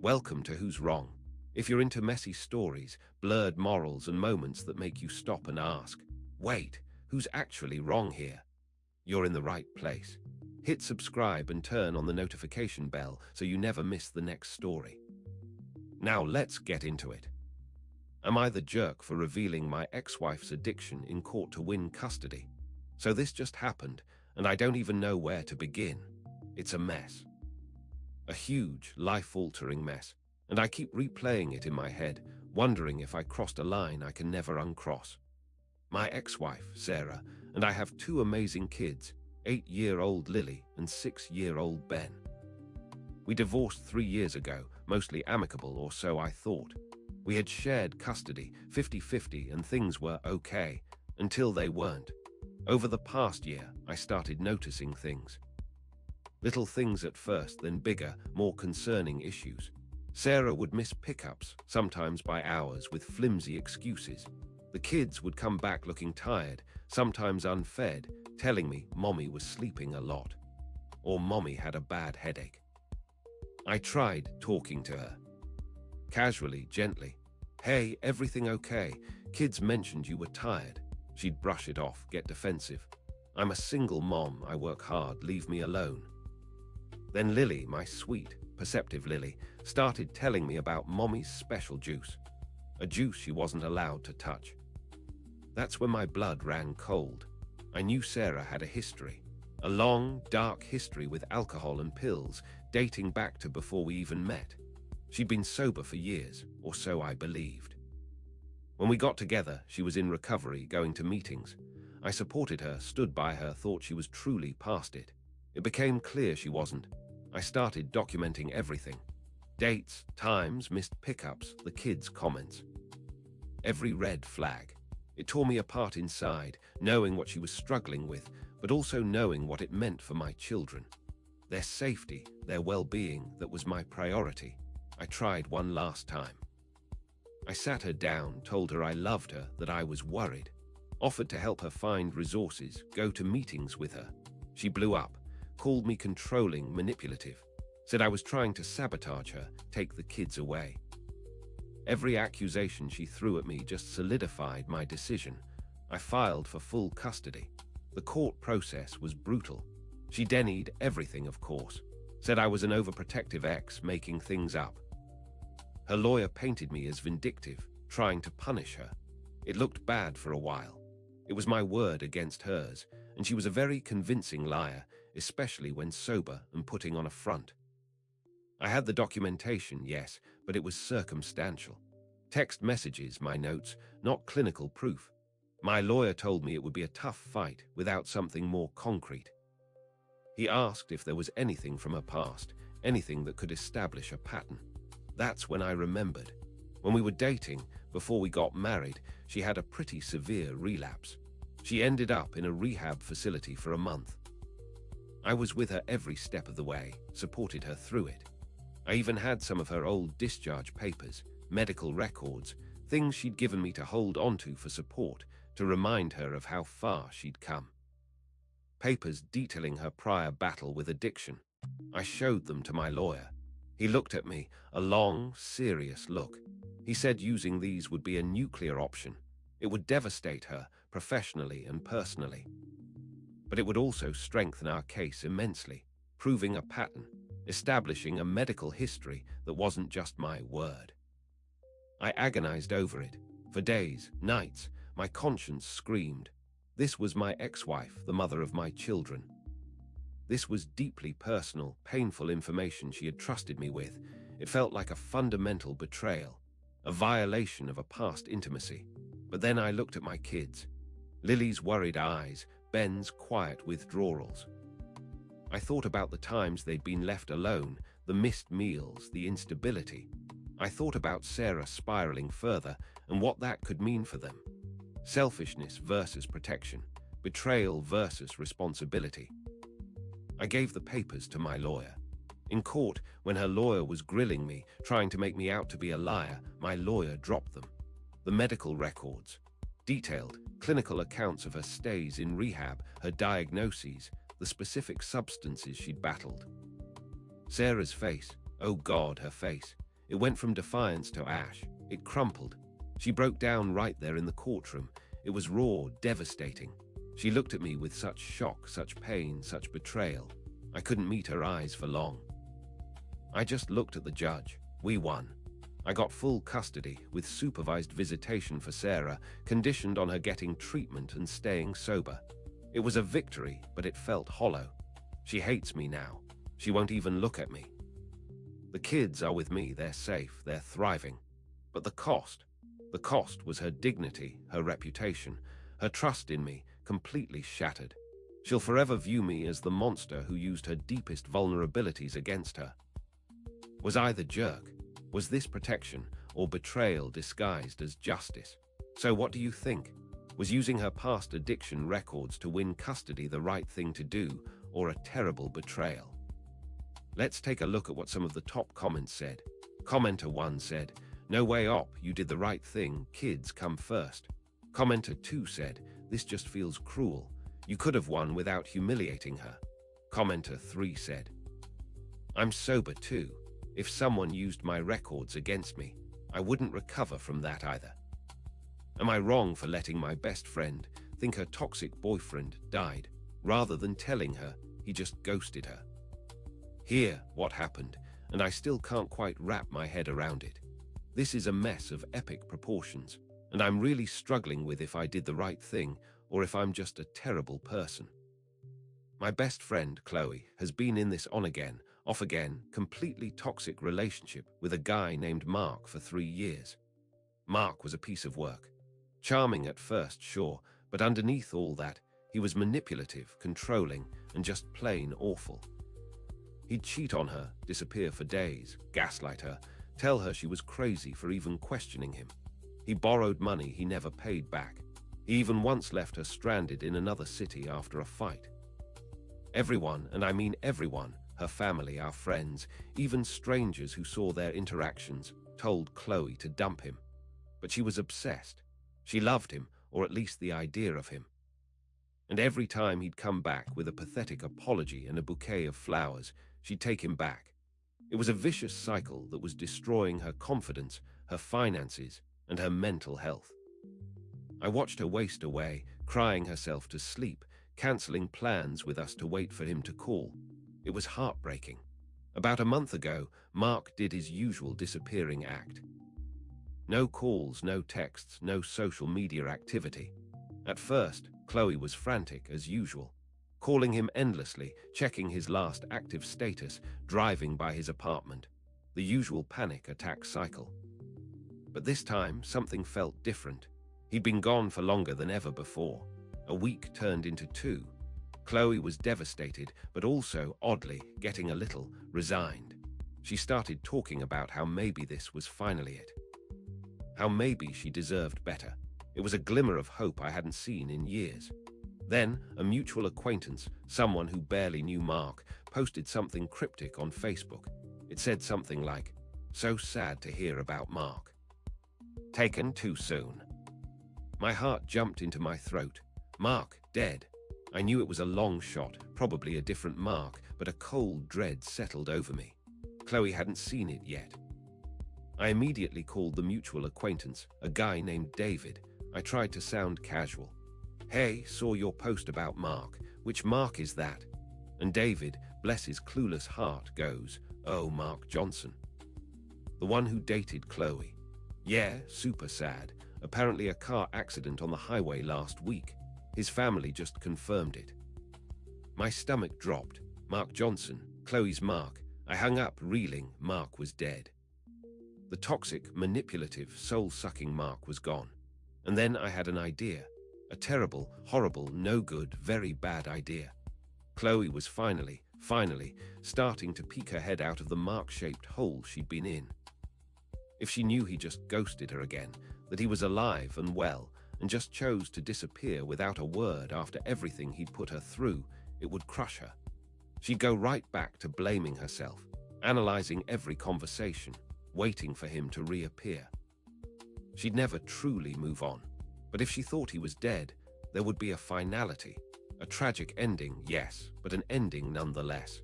Welcome to Who's Wrong. If you're into messy stories, blurred morals, and moments that make you stop and ask, wait, who's actually wrong here? You're in the right place. Hit subscribe and turn on the notification bell so you never miss the next story. Now let's get into it. Am I the jerk for revealing my ex-wife's addiction in court to win custody? So this just happened, and I don't even know where to begin. It's a mess. A huge, life-altering mess, and I keep replaying it in my head, wondering if I crossed a line I can never uncross. My ex-wife, Sarah, and I have two amazing kids, 8-year-old Lily and 6-year-old Ben. We divorced 3 years ago, mostly amicable, or so I thought. We had shared custody, 50-50, and things were okay, until they weren't. Over the past year, I started noticing things. Little things at first, then bigger, more concerning issues. Sarah would miss pickups, sometimes by hours, with flimsy excuses. The kids would come back looking tired, sometimes unfed, telling me Mommy was sleeping a lot. Or Mommy had a bad headache. I tried talking to her. Casually, gently. Hey, everything okay? Kids mentioned you were tired. She'd brush it off, get defensive. I'm a single mom, I work hard, leave me alone. Then Lily, my sweet, perceptive Lily, started telling me about Mommy's special juice. A juice she wasn't allowed to touch. That's when my blood ran cold. I knew Sarah had a history. A long, dark history with alcohol and pills, dating back to before we even met. She'd been sober for years, or so I believed. When we got together, she was in recovery, going to meetings. I supported her, stood by her, thought she was truly past it. It became clear she wasn't. I started documenting everything. Dates, times, missed pickups, the kids' comments. Every red flag. It tore me apart inside, knowing what she was struggling with, but also knowing what it meant for my children. Their safety, their well-being, that was my priority. I tried one last time. I sat her down, told her I loved her, that I was worried. Offered to help her find resources, go to meetings with her. She blew up, called me controlling, manipulative, said I was trying to sabotage her, take the kids away. Every accusation she threw at me just solidified my decision. I filed for full custody. The court process was brutal. She denied everything, of course. Said I was an overprotective ex, making things up. Her lawyer painted me as vindictive, trying to punish her. It looked bad for a while. It was my word against hers, and she was a very convincing liar, especially when sober and putting on a front. I had the documentation, yes, but it was circumstantial. Text messages, my notes, not clinical proof. My lawyer told me it would be a tough fight without something more concrete. He asked if there was anything from her past, anything that could establish a pattern. That's when I remembered. When we were dating, before we got married, she had a pretty severe relapse. She ended up in a rehab facility for a month. I was with her every step of the way, supported her through it. I even had some of her old discharge papers, medical records, things she'd given me to hold onto for support, to remind her of how far she'd come. Papers detailing her prior battle with addiction. I showed them to my lawyer. He looked at me, a long, serious look. He said using these would be a nuclear option. It would devastate her, professionally and personally. But it would also strengthen our case immensely, proving a pattern, establishing a medical history that wasn't just my word. I agonized over it. For days, nights, my conscience screamed. This was my ex-wife, the mother of my children. This was deeply personal, painful information she had trusted me with. It felt like a fundamental betrayal, a violation of a past intimacy. But then I looked at my kids. Lily's worried eyes, Ben's quiet withdrawals. I thought about the times they'd been left alone, the missed meals, the instability. I thought about Sarah spiraling further and what that could mean for them. Selfishness versus protection, betrayal versus responsibility. I gave the papers to my lawyer. In court, when her lawyer was grilling me, trying to make me out to be a liar, my lawyer dropped them. The medical records, detailed clinical accounts of her stays in rehab, her diagnoses, the specific substances she'd battled. Sarah's face, oh God, her face. It went from defiance to ash. It crumpled. She broke down right there in the courtroom. It was raw, devastating. She looked at me with such shock, such pain, such betrayal. I couldn't meet her eyes for long. I just looked at the judge. We won. I got full custody with supervised visitation for Sarah, conditioned on her getting treatment and staying sober. It was a victory, but it felt hollow. She hates me now. She won't even look at me. The kids are with me. They're safe. They're thriving. But the cost was her dignity, her reputation, her trust in me, completely shattered. She'll forever view me as the monster who used her deepest vulnerabilities against her. Was I the jerk? Was this protection or betrayal disguised as justice? So what do you think? Was using her past addiction records to win custody the right thing to do, or a terrible betrayal? Let's take a look at what some of the top comments said. Commenter 1 said, "No way op, you did the right thing, kids come first." Commenter 2 said, "This just feels cruel. You could have won without humiliating her." Commenter 3 said, "I'm sober too. If someone used my records against me, I wouldn't recover from that either. Am I wrong for letting my best friend think her toxic boyfriend died, rather than telling her he just ghosted her? Hear what happened, and I still can't quite wrap my head around it. This is a mess of epic proportions, and I'm really struggling with if I did the right thing or if I'm just a terrible person. My best friend, Chloe, has been in this on-again, off-again, completely toxic relationship with a guy named Mark for 3 years. Mark was a piece of work. Charming at first, sure, but underneath all that, he was manipulative, controlling, and just plain awful. He'd cheat on her, disappear for days, gaslight her, tell her she was crazy for even questioning him. He borrowed money he never paid back. He even once left her stranded in another city after a fight. Everyone, and I mean everyone, her family, our friends, even strangers who saw their interactions, told Chloe to dump him. But she was obsessed. She loved him, or at least the idea of him. And every time he'd come back with a pathetic apology and a bouquet of flowers, she'd take him back. It was a vicious cycle that was destroying her confidence, her finances, and her mental health. I watched her waste away, crying herself to sleep, cancelling plans with us to wait for him to call. It was heartbreaking. About a month ago, Mark did his usual disappearing act. No calls, no texts, no social media activity. At first, Chloe was frantic as usual, calling him endlessly, checking his last active status, driving by his apartment. The usual panic attack cycle. But this time, something felt different. He'd been gone for longer than ever before. A week turned into 2. Chloe was devastated, but also, oddly, getting a little resigned. She started talking about how maybe this was finally it. How maybe she deserved better. It was a glimmer of hope I hadn't seen in years. Then, a mutual acquaintance, someone who barely knew Mark, posted something cryptic on Facebook. It said something like, "So sad to hear about Mark. Taken too soon." My heart jumped into my throat. Mark, dead. I knew it was a long shot, probably a different Mark, but a cold dread settled over me. Chloe hadn't seen it yet. I immediately called the mutual acquaintance, a guy named David. I tried to sound casual. "Hey, saw your post about Mark. Which Mark is that?" And David, bless his clueless heart, goes, "Oh, Mark Johnson. The one who dated Chloe. Yeah, super sad. Apparently a car accident on the highway last week. His family just confirmed it." My stomach dropped. Mark Johnson, Chloe's Mark. I hung up, reeling. Mark was dead. The toxic, manipulative, soul-sucking Mark was gone. And then I had an idea. A terrible, horrible, no good, very bad idea. Chloe was finally starting to peek her head out of the Mark-shaped hole she'd been in. If she knew he just ghosted her again, that he was alive and well, and just chose to disappear without a word after everything he'd put her through, it would crush her. She'd go right back to blaming herself, analyzing every conversation, waiting for him to reappear. She'd never truly move on. But if she thought he was dead, there would be a finality. A tragic ending, yes, but an ending nonetheless.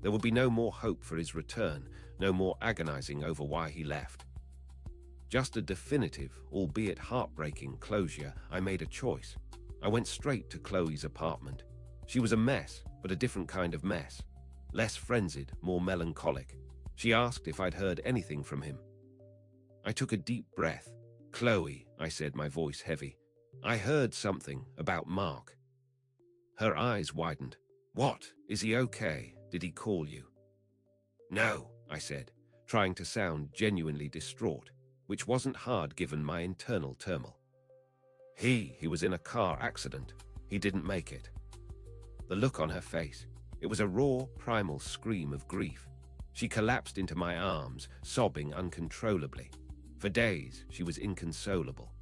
There would be no more hope for his return, no more agonizing over why he left. Just a definitive, albeit heartbreaking, closure. I made a choice. I went straight to Chloe's apartment. She was a mess, but a different kind of mess. Less frenzied, more melancholic. She asked if I'd heard anything from him. I took a deep breath. "Chloe," I said, my voice heavy. "I heard something about Mark." Her eyes widened. "What? Is he okay? Did he call you?" "No," I said, trying to sound genuinely distraught, which wasn't hard given my internal turmoil. He was in a car accident. He didn't make it." The look on her face, it was a raw, primal scream of grief. She collapsed into my arms, sobbing uncontrollably. For days, she was inconsolable.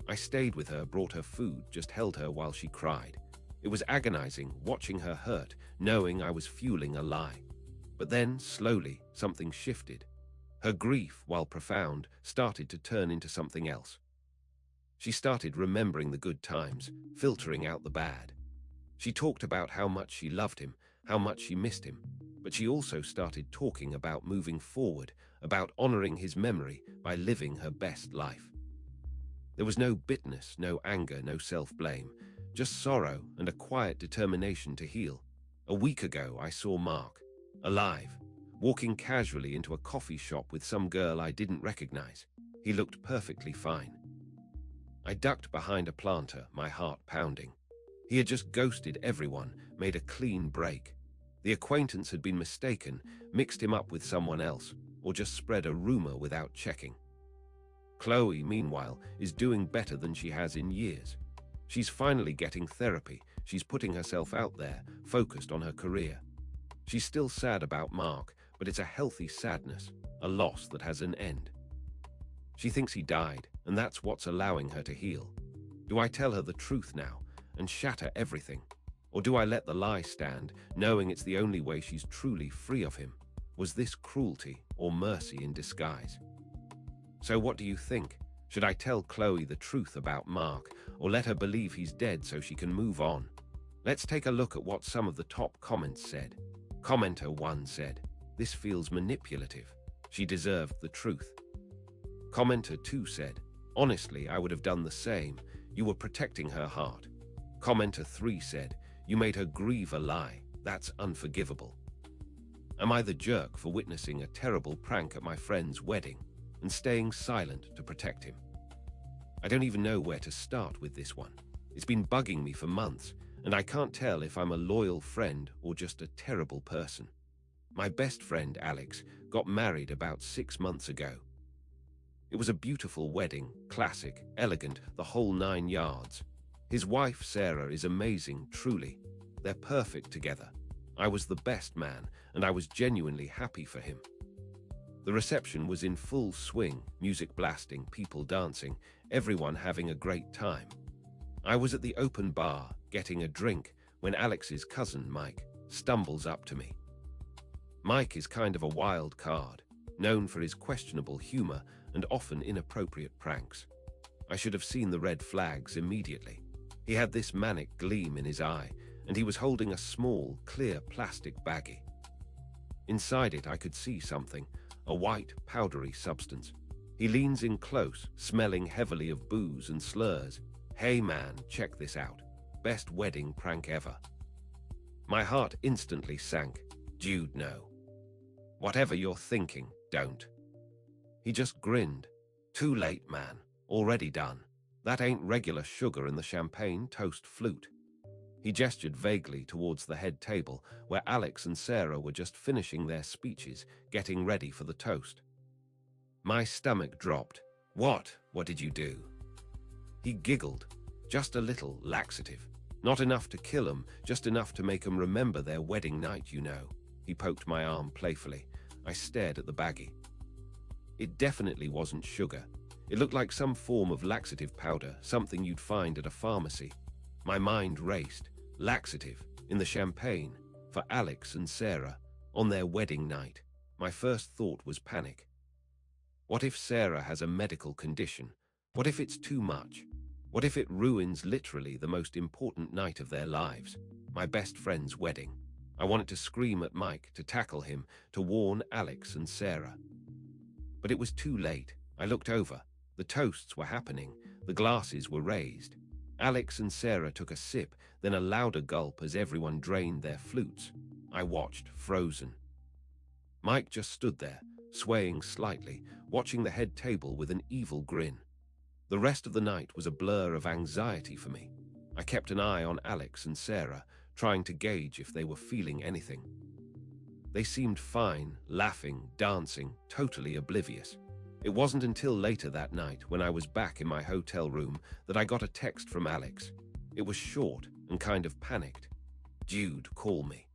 I stayed with her, brought her food, just held her while she cried. It was agonizing, watching her hurt, knowing I was fueling a lie. But then, slowly, something shifted. Her grief, while profound, started to turn into something else. She started remembering the good times, filtering out the bad. She talked about how much she loved him, how much she missed him, but she also started talking about moving forward, about honoring his memory by living her best life. There was no bitterness, no anger, no self-blame, just sorrow and a quiet determination to heal. A week ago, I saw Mark, alive, walking casually into a coffee shop with some girl I didn't recognize. He looked perfectly fine. I ducked behind a planter, my heart pounding. He had just ghosted everyone, made a clean break. The acquaintance had been mistaken, mixed him up with someone else, or just spread a rumor without checking. Chloe, meanwhile, is doing better than she has in years. She's finally getting therapy. She's putting herself out there, focused on her career. She's still sad about Mark, but it's a healthy sadness, a loss that has an end. She thinks he died, and that's what's allowing her to heal. Do I tell her the truth now and shatter everything? Or do I let the lie stand, knowing it's the only way she's truly free of him? Was this cruelty or mercy in disguise? So what do you think? Should I tell Chloe the truth about Mark, or let her believe he's dead so she can move on? Let's take a look at what some of the top comments said. Commenter 1 said, "This feels manipulative. She deserved the truth." Commenter 2 said, "Honestly, I would have done the same. You were protecting her heart." Commenter 3 said, "You made her grieve a lie. That's unforgivable." Am I the jerk for witnessing a terrible prank at my friend's wedding and staying silent to protect him? I don't even know where to start with this one. It's been bugging me for months, and I can't tell if I'm a loyal friend or just a terrible person. My best friend, Alex, got married about 6 months ago. It was a beautiful wedding, classic, elegant, the whole 9 yards. His wife, Sarah, is amazing, truly. They're perfect together. I was the best man, and I was genuinely happy for him. The reception was in full swing, music blasting, people dancing, everyone having a great time. I was at the open bar, getting a drink, when Alex's cousin, Mike, stumbles up to me. Mike is kind of a wild card, known for his questionable humor and often inappropriate pranks. I should have seen the red flags immediately. He had this manic gleam in his eye, and he was holding a small, clear plastic baggie. Inside it, I could see something, a white, powdery substance. He leans in close, smelling heavily of booze and slurs. "Hey man, check this out. Best wedding prank ever." My heart instantly sank. Dude, no. Whatever you're thinking, don't. He just grinned. "Too late, man. Already done. That ain't regular sugar in the champagne toast flute." He gestured vaguely towards the head table, where Alex and Sarah were just finishing their speeches, getting ready for the toast. My stomach dropped. What did you do?" He giggled. "Just a little laxative. Not enough to kill 'em, just enough to make 'em remember their wedding night, you know." He poked my arm playfully. I stared at the baggie. It definitely wasn't sugar. It looked like some form of laxative powder, something you'd find at a pharmacy. My mind raced. Laxative, in the champagne, for Alex and Sarah, on their wedding night. My first thought was panic. What if Sarah has a medical condition? What if it's too much? What if it ruins literally the most important night of their lives? My best friend's wedding. I wanted to scream at Mike, to tackle him, to warn Alex and Sarah. But it was too late. I looked over. The toasts were happening. The glasses were raised. Alex and Sarah took a sip, then a louder gulp as everyone drained their flutes. I watched, frozen. Mike just stood there, swaying slightly, watching the head table with an evil grin. The rest of the night was a blur of anxiety for me. I kept an eye on Alex and Sarah, trying to gauge if they were feeling anything. They seemed fine, laughing, dancing, totally oblivious. It wasn't until later that night, when I was back in my hotel room, that I got a text from Alex. It was short and kind of panicked. "Dude, call me.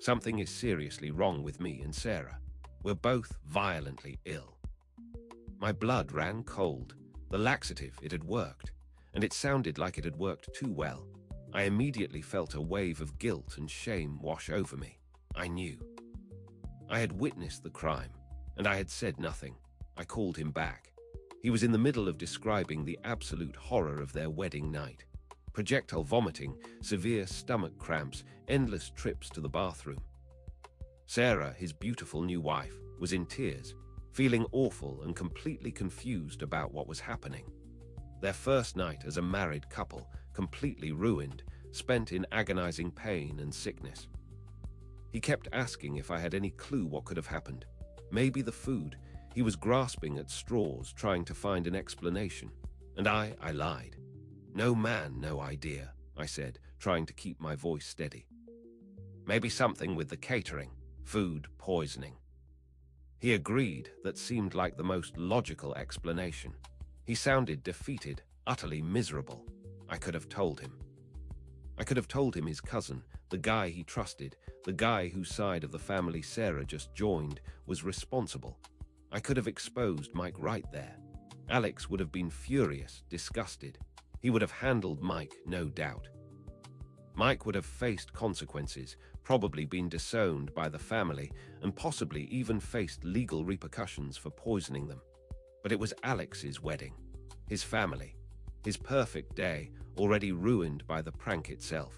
Something is seriously wrong with me and Sarah. We're both violently ill." My blood ran cold. The laxative, it had worked, and it sounded like it had worked too well. I immediately felt a wave of guilt and shame wash over me. I knew. I had witnessed the crime, and I had said nothing. I called him back. He was in the middle of describing the absolute horror of their wedding night. Projectile vomiting, severe stomach cramps, endless trips to the bathroom. Sarah, his beautiful new wife, was in tears, feeling awful and completely confused about what was happening. Their first night as a married couple, completely ruined, spent in agonizing pain and sickness. He kept asking if I had any clue what could have happened. Maybe the food. He was grasping at straws, trying to find an explanation. And I lied. "No man, no idea," I said, trying to keep my voice steady. "Maybe something with the catering, food poisoning." He agreed. That seemed like the most logical explanation. He sounded defeated, utterly miserable. I could have told him. I could have told him his cousin, the guy he trusted, the guy whose side of the family Sarah just joined, was responsible. I could have exposed Mike right there. Alex would have been furious, disgusted. He would have handled Mike, no doubt. Mike would have faced consequences, probably been disowned by the family, and possibly even faced legal repercussions for poisoning them. But it was Alex's wedding, his family, his perfect day, already ruined by the prank itself.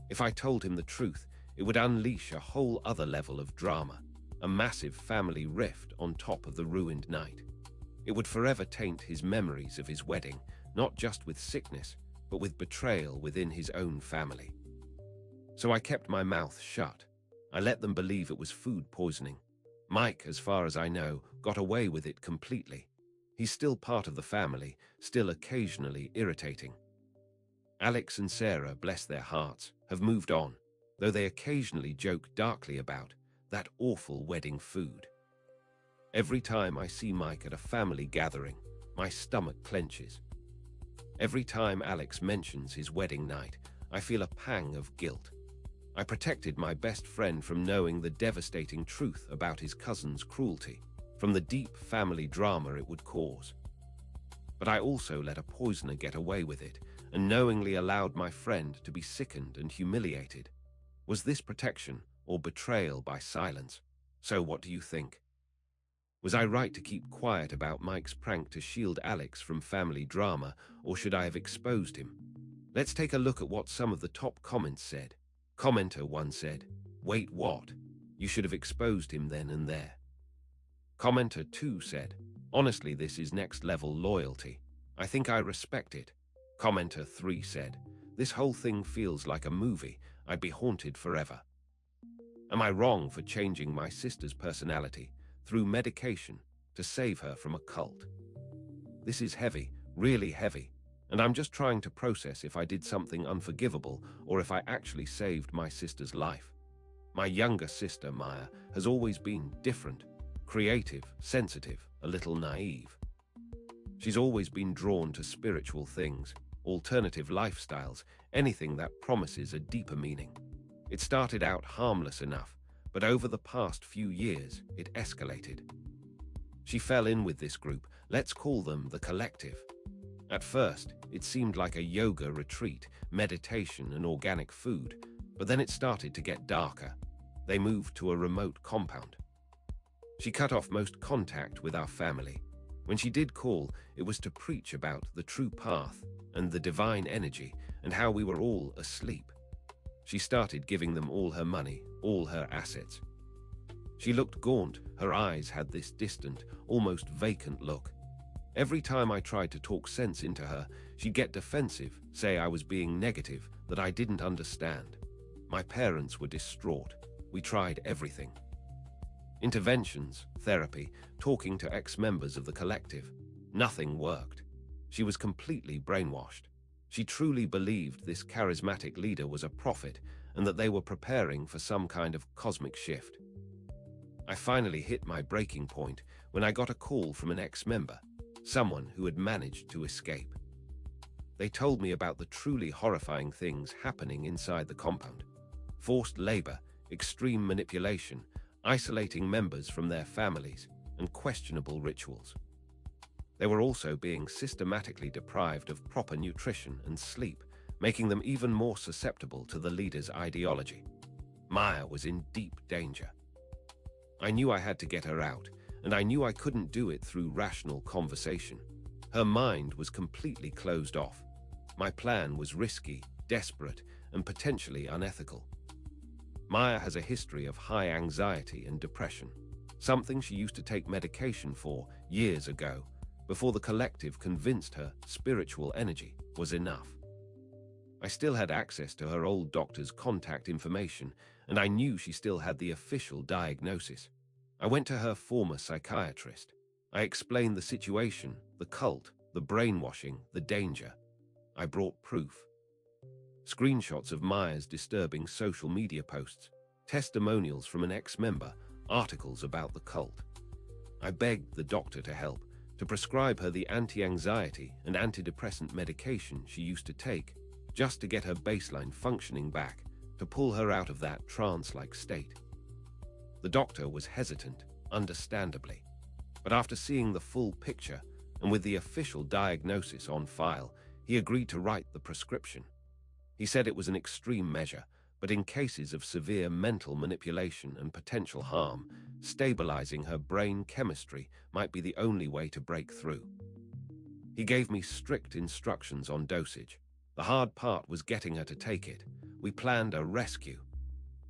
If I told him the truth, it would unleash a whole other level of drama, a massive family rift on top of the ruined night. It would forever taint his memories of his wedding, not just with sickness, but with betrayal within his own family. So I kept my mouth shut. I let them believe it was food poisoning. Mike, as far as I know, got away with it completely. He's still part of the family, still occasionally irritating. Alex and Sarah, bless their hearts, have moved on, though they occasionally joke darkly about that awful wedding food. Every time I see Mike at a family gathering, my stomach clenches. Every time Alex mentions his wedding night, I feel a pang of guilt. I protected my best friend from knowing the devastating truth about his cousin's cruelty, from the deep family drama it would cause. But I also let a poisoner get away with it, and knowingly allowed my friend to be sickened and humiliated. Was this protection or betrayal by silence? So what do you think? Was I right to keep quiet about Mike's prank to shield Alex from family drama, or should I have exposed him? Let's take a look at what some of the top comments said. Commenter 1 said, "Wait, what? You should have exposed him then and there." Commenter 2 said, "Honestly, this is next level loyalty. I think I respect it." Commenter 3 said, "This whole thing feels like a movie. I'd be haunted forever." Am I wrong for changing my sister's personality through medication to save her from a cult? This is heavy, really heavy, and I'm just trying to process if I did something unforgivable or if I actually saved my sister's life. My younger sister, Maya, has always been different, creative, sensitive, a little naive. She's always been drawn to spiritual things, alternative lifestyles, anything that promises a deeper meaning. It started out harmless enough, but over the past few years, it escalated. She fell in with this group, let's call them the collective. At first, it seemed like a yoga retreat, meditation and organic food, but then it started to get darker. They moved to a remote compound. She cut off most contact with our family. When she did call, it was to preach about the true path and the divine energy and how we were all asleep. She started giving them all her money, all her assets. She looked gaunt, her eyes had this distant, almost vacant look. Every time I tried to talk sense into her, she'd get defensive, say I was being negative, that I didn't understand. My parents were distraught. We tried everything. Interventions, therapy, talking to ex-members of the collective. Nothing worked. She was completely brainwashed. She truly believed this charismatic leader was a prophet and that they were preparing for some kind of cosmic shift. I finally hit my breaking point when I got a call from an ex-member, someone who had managed to escape. They told me about the truly horrifying things happening inside the compound. Forced labor, extreme manipulation, isolating members from their families, and questionable rituals. They were also being systematically deprived of proper nutrition and sleep, making them even more susceptible to the leader's ideology. Maya was in deep danger. I knew I had to get her out, and I knew I couldn't do it through rational conversation. Her mind was completely closed off. My plan was risky, desperate, and potentially unethical. Maya has a history of high anxiety and depression, something she used to take medication for years ago, before the collective convinced her spiritual energy was enough. I still had access to her old doctor's contact information, and I knew she still had the official diagnosis. I went to her former psychiatrist. I explained the situation, the cult, the brainwashing, the danger. I brought proof. Screenshots of Maya's disturbing social media posts, testimonials from an ex-member, articles about the cult. I begged the doctor to help, to prescribe her the anti-anxiety and antidepressant medication she used to take, just to get her baseline functioning back, to pull her out of that trance-like state. The doctor was hesitant, understandably, but after seeing the full picture and with the official diagnosis on file, he agreed to write the prescription. He said it was an extreme measure, but in cases of severe mental manipulation and potential harm, stabilizing her brain chemistry might be the only way to break through. He gave me strict instructions on dosage. The hard part was getting her to take it. We planned a rescue.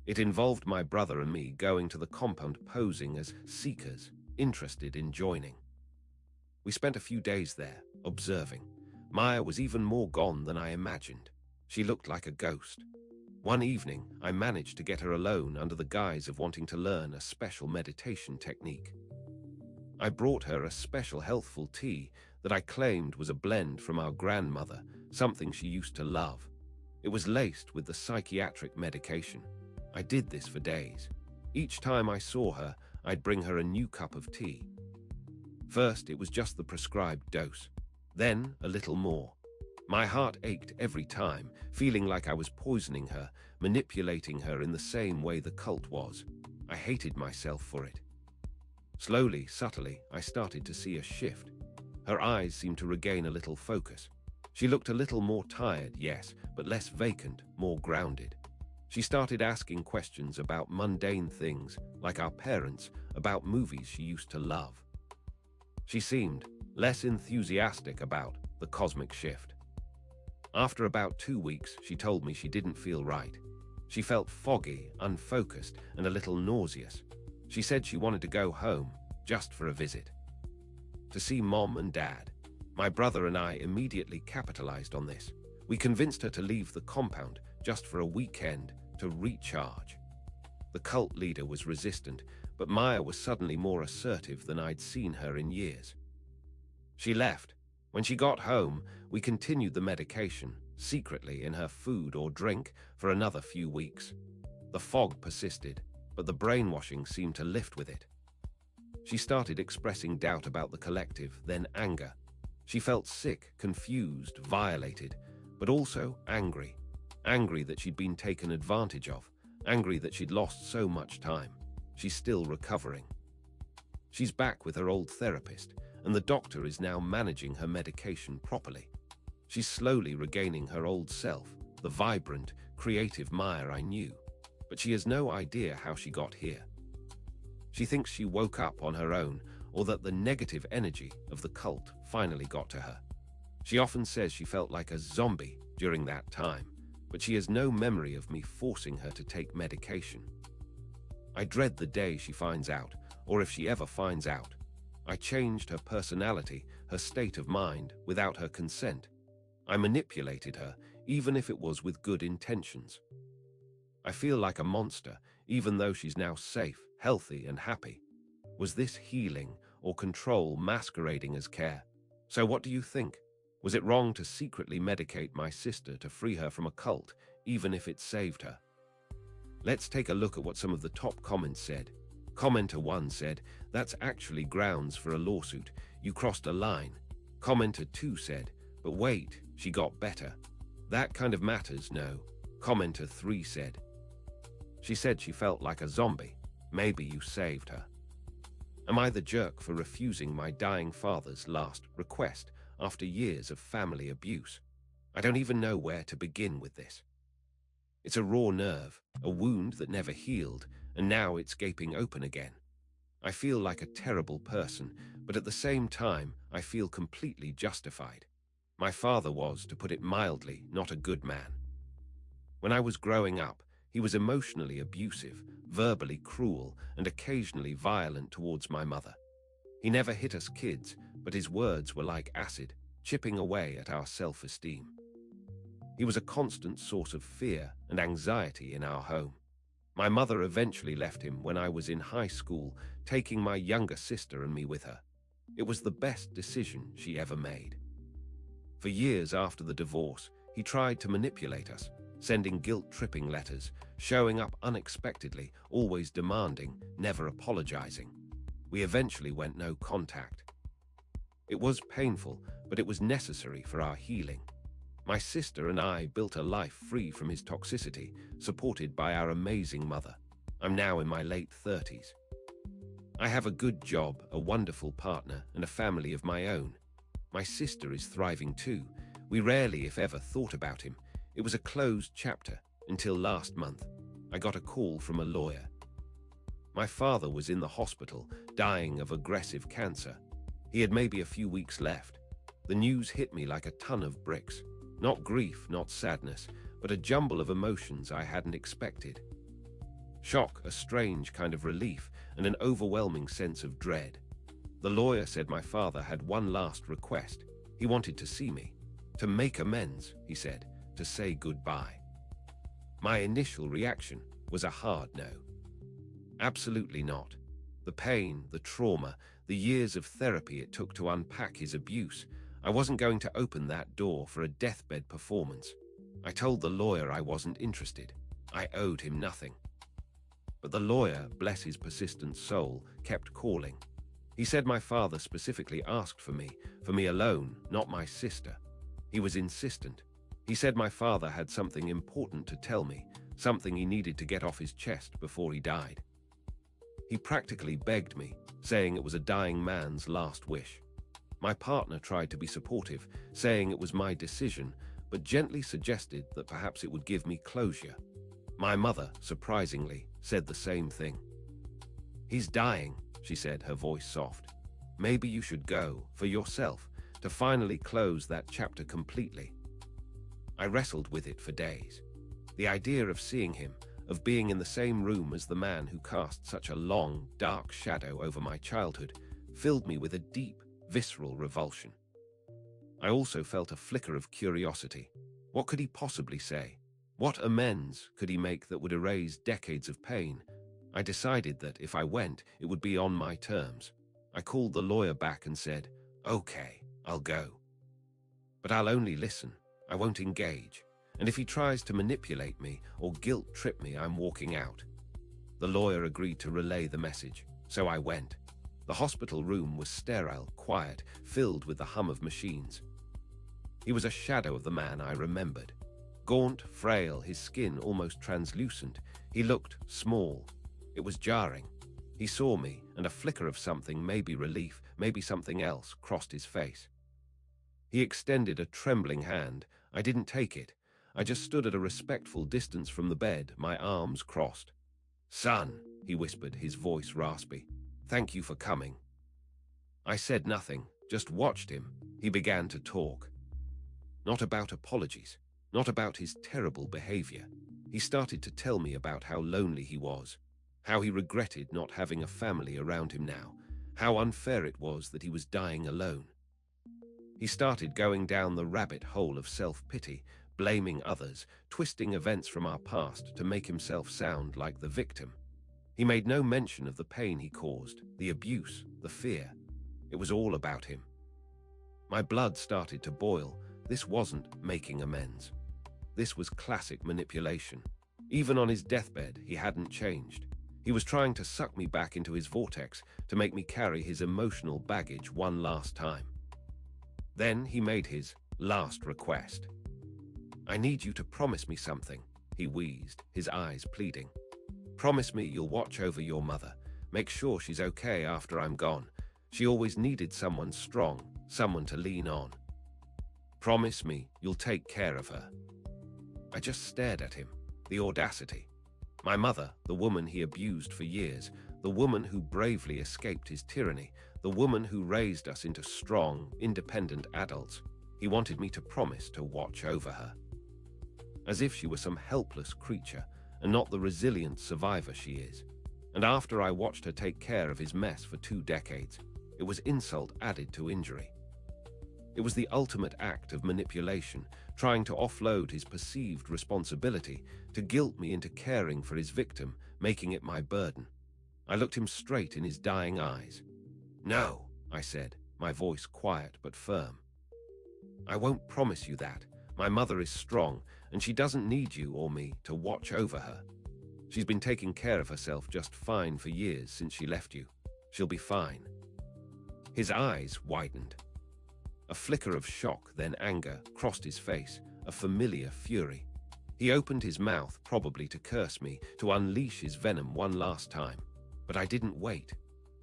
It involved my brother and me going to the compound posing as seekers, interested in joining. We spent a few days there, observing. Maya was even more gone than I imagined. She looked like a ghost. One evening, I managed to get her alone under the guise of wanting to learn a special meditation technique. I brought her a special healthful tea that I claimed was a blend from our grandmother, something she used to love. It was laced with the psychiatric medication. I did this for days. Each time I saw her, I'd bring her a new cup of tea. First, it was just the prescribed dose. Then, a little more. My heart ached every time, feeling like I was poisoning her, manipulating her in the same way the cult was. I hated myself for it. Slowly, subtly, I started to see a shift. Her eyes seemed to regain a little focus. She looked a little more tired, yes, but less vacant, more grounded. She started asking questions about mundane things, like our parents, about movies she used to love. She seemed less enthusiastic about the cosmic shift. After about 2 weeks, she told me she didn't feel right. She felt foggy, unfocused, and a little nauseous. She said she wanted to go home, just for a visit. To see Mom and Dad. My brother and I immediately capitalized on this. We convinced her to leave the compound, just for a weekend, to recharge. The cult leader was resistant, but Maya was suddenly more assertive than I'd seen her in years. She left. When she got home, we continued the medication, secretly in her food or drink, for another few weeks. The fog persisted, but the brainwashing seemed to lift with it. She started expressing doubt about the collective, then anger. She felt sick, confused, violated, but also angry. Angry that she'd been taken advantage of, angry that she'd lost so much time. She's still recovering. She's back with her old therapist, and the doctor is now managing her medication properly. She's slowly regaining her old self, the vibrant, creative Maya I knew, but she has no idea how she got here. She thinks she woke up on her own, or that the negative energy of the cult finally got to her. She often says she felt like a zombie during that time, but she has no memory of me forcing her to take medication. I dread the day she finds out, or if she ever finds out. I changed her personality, her state of mind, without her consent. I manipulated her, even if it was with good intentions. I feel like a monster, even though she's now safe, healthy, and happy. Was this healing or control masquerading as care? So what do you think? Was it wrong to secretly medicate my sister to free her from a cult, even if it saved her? Let's take a look at what some of the top comments said. Commenter 1 said, "That's actually grounds for a lawsuit. You crossed a line." Commenter 2 said, "But wait, she got better. That kind of matters, no." Commenter 3 said, "She said she felt like a zombie. Maybe you saved her." Am I the jerk for refusing my dying father's last request after years of family abuse? I don't even know where to begin with this. It's a raw nerve, a wound that never healed, and now it's gaping open again. I feel like a terrible person, but at the same time, I feel completely justified. My father was, to put it mildly, not a good man. When I was growing up, he was emotionally abusive, verbally cruel, and occasionally violent towards my mother. He never hit us kids, but his words were like acid, chipping away at our self-esteem. He was a constant source of fear and anxiety in our home. My mother eventually left him when I was in high school, taking my younger sister and me with her. It was the best decision she ever made. For years after the divorce, he tried to manipulate us, sending guilt-tripping letters, showing up unexpectedly, always demanding, never apologizing. We eventually went no contact. It was painful, but it was necessary for our healing. My sister and I built a life free from his toxicity, supported by our amazing mother. I'm now in my late 30s. I have a good job, a wonderful partner, and a family of my own. My sister is thriving too. We rarely, if ever, thought about him. It was a closed chapter until last month. I got a call from a lawyer. My father was in the hospital, dying of aggressive cancer. He had maybe a few weeks left. The news hit me like a ton of bricks. Not grief, not sadness, but a jumble of emotions I hadn't expected. Shock, a strange kind of relief, and an overwhelming sense of dread. The lawyer said my father had one last request. He wanted to see me. To make amends, he said, to say goodbye. My initial reaction was a hard no. Absolutely not. The pain, the trauma, the years of therapy it took to unpack his abuse, I wasn't going to open that door for a deathbed performance. I told the lawyer I wasn't interested. I owed him nothing. But the lawyer, bless his persistent soul, kept calling. He said my father specifically asked for me alone, not my sister. He was insistent. He said my father had something important to tell me, something he needed to get off his chest before he died. He practically begged me, saying it was a dying man's last wish. My partner tried to be supportive, saying it was my decision, but gently suggested that perhaps it would give me closure. My mother, surprisingly, said the same thing. "He's dying," she said, her voice soft. "Maybe you should go, for yourself, to finally close that chapter completely." I wrestled with it for days. The idea of seeing him, of being in the same room as the man who cast such a long, dark shadow over my childhood, filled me with a deep, visceral revulsion. I also felt a flicker of curiosity. What could he possibly say? What amends could he make that would erase decades of pain? I decided that if I went, it would be on my terms. I called the lawyer back and said, "Okay, I'll go. But I'll only listen. I won't engage. And if he tries to manipulate me or guilt-trip me, I'm walking out." The lawyer agreed to relay the message, so I went. The hospital room was sterile, quiet, filled with the hum of machines. He was a shadow of the man I remembered. Gaunt, frail, his skin almost translucent. He looked small. It was jarring. He saw me, and a flicker of something, maybe relief, maybe something else, crossed his face. He extended a trembling hand. I didn't take it. I just stood at a respectful distance from the bed, my arms crossed. "Son," he whispered, his voice raspy. "Thank you for coming." I said nothing, just watched him. He began to talk. Not about apologies. not about his terrible behavior. He started to tell me about how lonely he was, how he regretted not having a family around him now, how unfair it was that he was dying alone. He started going down the rabbit hole of self-pity, blaming others, twisting events from our past to make himself sound like the victim. He made no mention of the pain he caused, the abuse, the fear. It was all about him. My blood started to boil. This wasn't making amends. This was classic manipulation. Even on his deathbed, he hadn't changed. He was trying to suck me back into his vortex to make me carry his emotional baggage one last time. Then he made his last request. "I need you to promise me something," he wheezed, his eyes pleading. "Promise me you'll watch over your mother. Make sure she's okay after I'm gone. She always needed someone strong, someone to lean on. Promise me you'll take care of her." I just stared at him. The audacity. My mother, the woman he abused for years, the woman who bravely escaped his tyranny, the woman who raised us into strong, independent adults. He wanted me to promise to watch over her. As if she were some helpless creature and not the resilient survivor she is. And after I watched her take care of his mess for 2 decades, it was insult added to injury. It was the ultimate act of manipulation, trying to offload his perceived responsibility to guilt me into caring for his victim, making it my burden. I looked him straight in his dying eyes. "No," I said, my voice quiet but firm. "I won't promise you that. My mother is strong, and she doesn't need you or me to watch over her. She's been taking care of herself just fine for years since she left you. She'll be fine." His eyes widened. A flicker of shock, then anger, crossed his face, a familiar fury. He opened his mouth, probably to curse me, to unleash his venom one last time. But I didn't wait.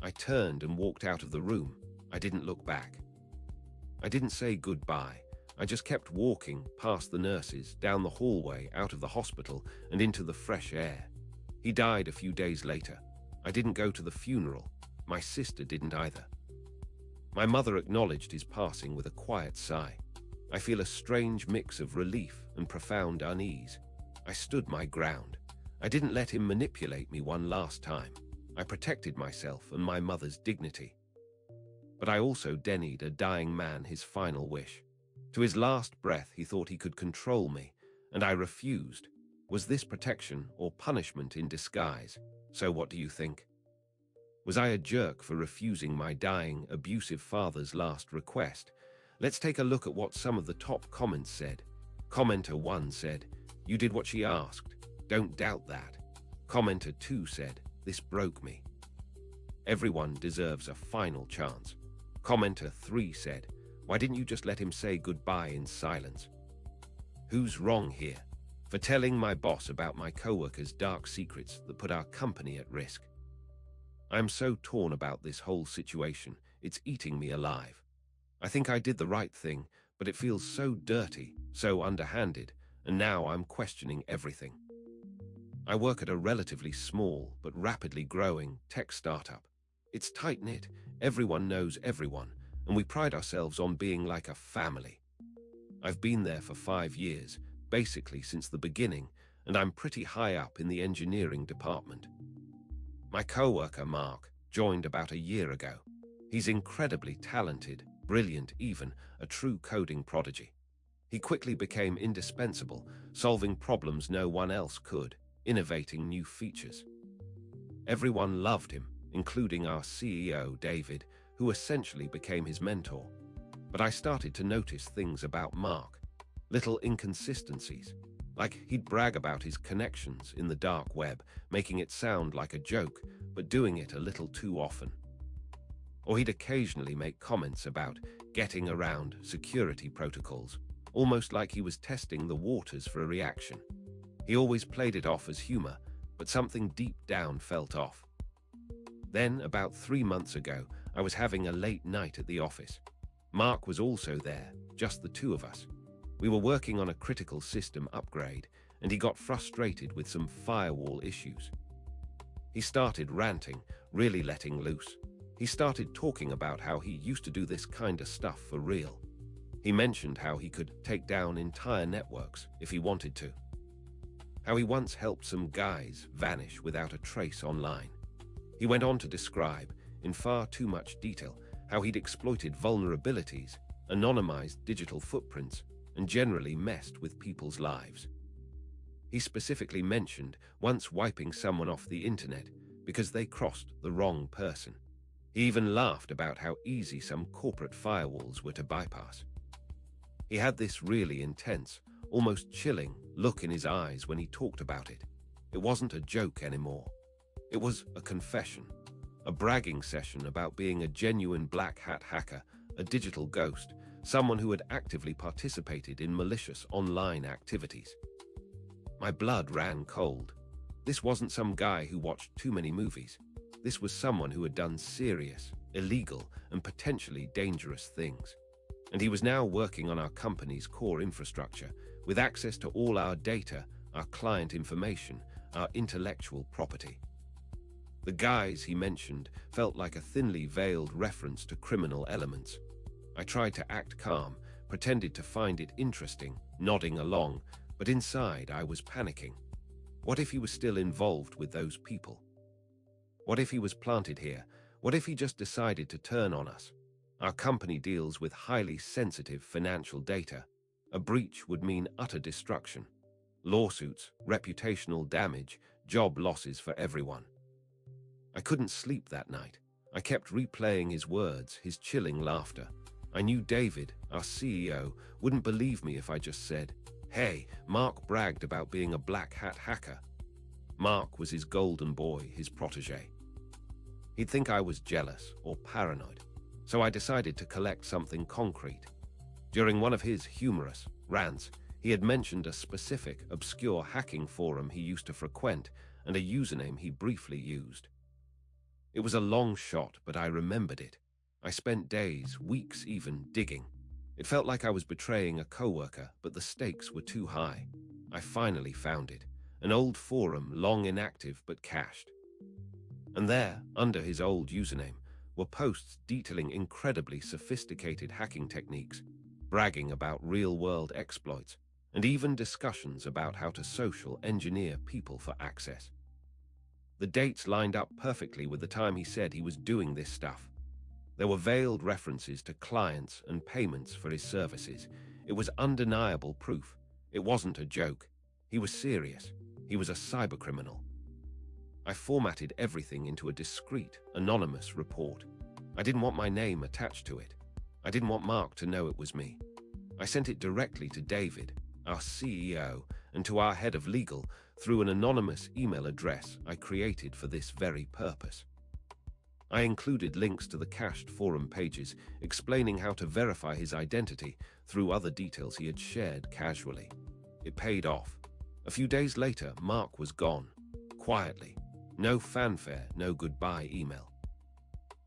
I turned and walked out of the room. I didn't look back. I didn't say goodbye. I just kept walking past the nurses, down the hallway, out of the hospital, and into the fresh air. He died a few days later. I didn't go to the funeral. My sister didn't either. My mother acknowledged his passing with a quiet sigh. I feel a strange mix of relief and profound unease. I stood my ground. I didn't let him manipulate me one last time. I protected myself and my mother's dignity. But I also denied a dying man his final wish. To his last breath, he thought he could control me, and I refused. Was this protection or punishment in disguise? So what do you think? Was I a jerk for refusing my dying, abusive father's last request? Let's take a look at what some of the top comments said. Commenter 1 said, "You did what she asked. Don't doubt that." Commenter 2 said, "This broke me. Everyone deserves a final chance." Commenter 3 said, "Why didn't you just let him say goodbye in silence?" Who's wrong here? For telling my boss about my coworker's dark secrets that put our company at risk. I am so torn about this whole situation. It's eating me alive. I think I did the right thing, but it feels so dirty, so underhanded, and now I'm questioning everything. I work at a relatively small but rapidly growing tech startup. It's tight-knit, everyone knows everyone, and we pride ourselves on being like a family. I've been there for 5 years, basically since the beginning, and I'm pretty high up in the engineering department. My coworker, Mark, joined about a year ago. He's incredibly talented, brilliant even, a true coding prodigy. He quickly became indispensable, solving problems no one else could, innovating new features. Everyone loved him, including our CEO, David, who essentially became his mentor. But I started to notice things about Mark, little inconsistencies. Like he'd brag about his connections in the dark web, making it sound like a joke, but doing it a little too often. Or he'd occasionally make comments about getting around security protocols, almost like he was testing the waters for a reaction. He always played it off as humor, but something deep down felt off. Then, about 3 months ago, I was having a late night at the office. Mark was also there, just the two of us. We were working on a critical system upgrade, and he got frustrated with some firewall issues. He started ranting, really letting loose. He started talking about how he used to do this kind of stuff for real. He mentioned how he could take down entire networks if he wanted to. How he once helped some guys vanish without a trace online. He went on to describe, in far too much detail, how he'd exploited vulnerabilities, anonymized digital footprints, and generally messed with people's lives. He specifically mentioned once wiping someone off the internet because they crossed the wrong person. He even laughed about how easy some corporate firewalls were to bypass. He had this really intense, almost chilling look in his eyes when he talked about it. It wasn't a joke anymore. It was a confession, a bragging session about being a genuine black hat hacker, a digital ghost, someone who had actively participated in malicious online activities. My blood ran cold. This wasn't some guy who watched too many movies. This was someone who had done serious, illegal, and potentially dangerous things. And he was now working on our company's core infrastructure, with access to all our data, our client information, our intellectual property. The guys he mentioned felt like a thinly veiled reference to criminal elements. I tried to act calm, pretended to find it interesting, nodding along, but inside I was panicking. What if he was still involved with those people? What if he was planted here? What if he just decided to turn on us? Our company deals with highly sensitive financial data. A breach would mean utter destruction. Lawsuits, reputational damage, job losses for everyone. I couldn't sleep that night. I kept replaying his words, his chilling laughter. I knew David, our CEO, wouldn't believe me if I just said, "Hey, Mark bragged about being a black hat hacker." Mark was his golden boy, his protege. He'd think I was jealous or paranoid, so I decided to collect something concrete. During one of his humorous rants, he had mentioned a specific, obscure hacking forum he used to frequent and a username he briefly used. It was a long shot, but I remembered it. I spent days, weeks even, digging. It felt like I was betraying a coworker, but the stakes were too high. I finally found it, an old forum, long inactive but cached. And there, under his old username, were posts detailing incredibly sophisticated hacking techniques, bragging about real-world exploits, and even discussions about how to social engineer people for access. The dates lined up perfectly with the time he said he was doing this stuff. There were veiled references to clients and payments for his services. It was undeniable proof. It wasn't a joke. He was serious. He was a cybercriminal. I formatted everything into a discreet, anonymous report. I didn't want my name attached to it. I didn't want Mark to know it was me. I sent it directly to David, our CEO, and to our head of legal through an anonymous email address I created for this very purpose. I included links to the cached forum pages explaining how to verify his identity through other details he had shared casually. It paid off. A few days later, Mark was gone. Quietly. No fanfare, no goodbye email.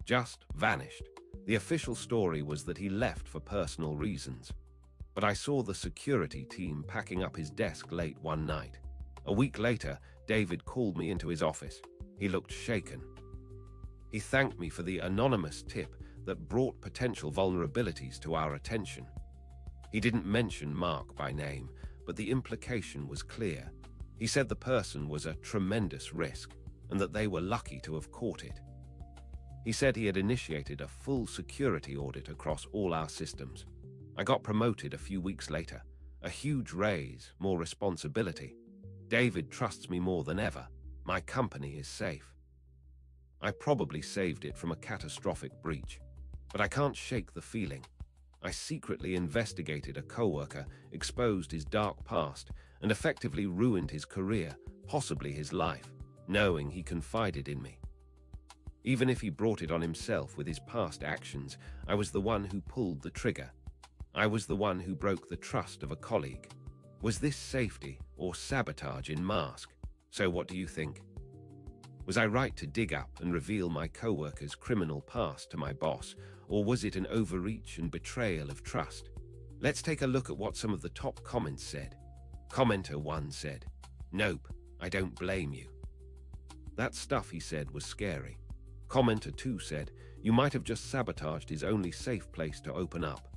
Just vanished. The official story was that he left for personal reasons. But I saw the security team packing up his desk late one night. A week later, David called me into his office. He looked shaken. He thanked me for the anonymous tip that brought potential vulnerabilities to our attention. He didn't mention Mark by name, but the implication was clear. He said the person was a tremendous risk, and that they were lucky to have caught it. He said he had initiated a full security audit across all our systems. I got promoted a few weeks later. A huge raise, more responsibility. David trusts me more than ever. My company is safe. I probably saved it from a catastrophic breach, but I can't shake the feeling. I secretly investigated a coworker, exposed his dark past, and effectively ruined his career, possibly his life, knowing he confided in me. Even if he brought it on himself with his past actions, I was the one who pulled the trigger. I was the one who broke the trust of a colleague. Was this safety or sabotage in mask? So what do you think? Was I right to dig up and reveal my coworker's criminal past to my boss, or was it an overreach and betrayal of trust? Let's take a look at what some of the top comments said. Commenter 1 said, "Nope, I don't blame you." That stuff he said was scary. Commenter 2 said, "You might have just sabotaged his only safe place to open up."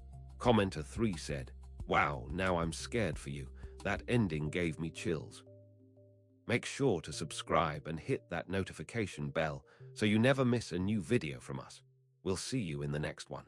Commenter 3 said, "Wow, now I'm scared for you. That ending gave me chills." Make sure to subscribe and hit that notification bell so you never miss a new video from us. We'll see you in the next one.